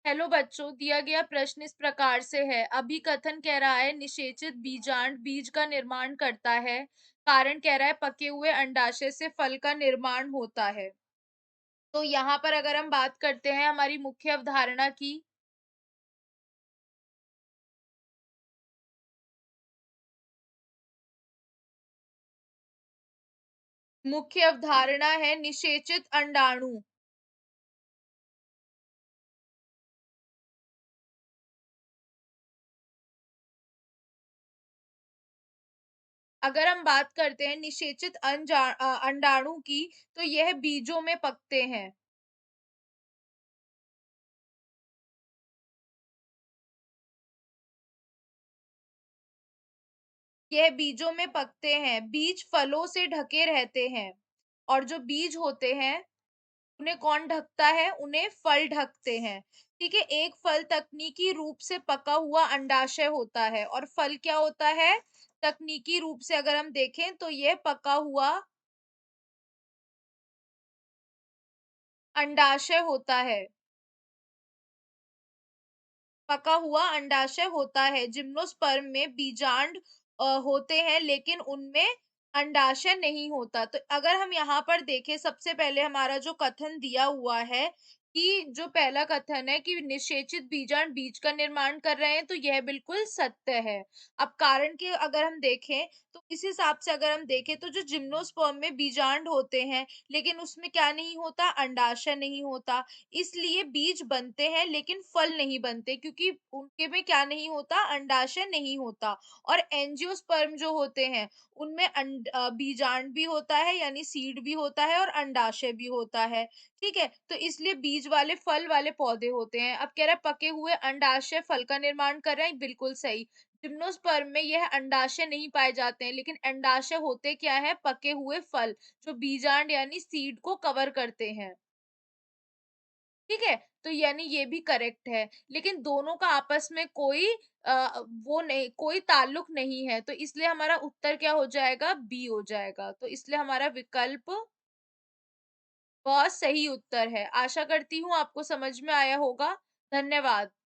Hello बच्चों, दिया गया प्रश्न इस प्रकार से है। अभिकथन कह रहा है निषेचित बीजांड बीज का निर्माण करता है। कारण कह रहा है पके हुए अंडाशय से फल का निर्माण होता है। तो यहाँ पर अगर हम बात करते हैं हमारी मुख्य अवधारणा की, मुख्य अवधारणा है निषेचित अंडाणु। अगर हम बात करते हैं निषेचित अंडाणु की, तो यह बीजों में पकते हैं। यह बीजों में पकते हैं। बीज फलों से ढके रहते हैं और जो बीज होते हैं उन्हें कौन ढकता है? उन्हें फल ढकते हैं। ठीक है, एक फल तकनीकी रूप से पका हुआ अंडाशय होता है और फल क्या होता है? तकनीकी रूप से अगर हम देखें तो ये पका हुआ अंडाशय होता है। पका हुआ अंडाशय होता है। जिम्नोस्पर्म में बीजांड होते हैं लेकिन उनमें अंडाशय नहीं होता। तो अगर हम यहाँ पर देखें, सबसे पहले हमारा जो कथन दिया हुआ है कि जो पहला कथन है कि निषेचित बीजांड बीज का निर्माण कर रहे हैं, तो यह बिल्कुल सत्य है। अब कारण के अगर हम देखें तो इस हिसाब से अगर हम देखें तो जो जिम्नोस्पर्म में बीजांड होते हैं लेकिन उसमें क्या नहीं होता? अंडाशय नहीं होता। इसलिए बीज बनते हैं लेकिन फल नहीं बनते, क्योंकि उनके में क्या नहीं होता? अंडाशय नहीं होता। और एंजियोस्पर्म जो होते हैं उनमें बीजांड भी होता है, यानी सीड भी होता है और अंडाशय भी होता है। ठीक है, तो इसलिए बीज वाले फल वाले पौधे होते हैं। अब कह रहा है पके हुए अंडाशय फल का निर्माण कर रहे हैं, बिल्कुल सही। जिम्नोस्पर्म में यह अंडाशय नहीं पाए जाते हैं, लेकिन अंडाशय होते क्या है? पके हुए फल, जो बीजांड यानी सीड को कवर करते हैं। ठीक है? तो यानी ये भी करेक्ट है। लेकिन दोनों का आपस में कोई वो नहीं, कोई ताल्लुक नहीं है। तो इसलिए हमारा उत्तर क्या हो जाएगा? बी हो जाएगा। तो इसलिए हमारा विकल्प ब सही उत्तर है। आशा करती हूँ आपको समझ में आया होगा। धन्यवाद।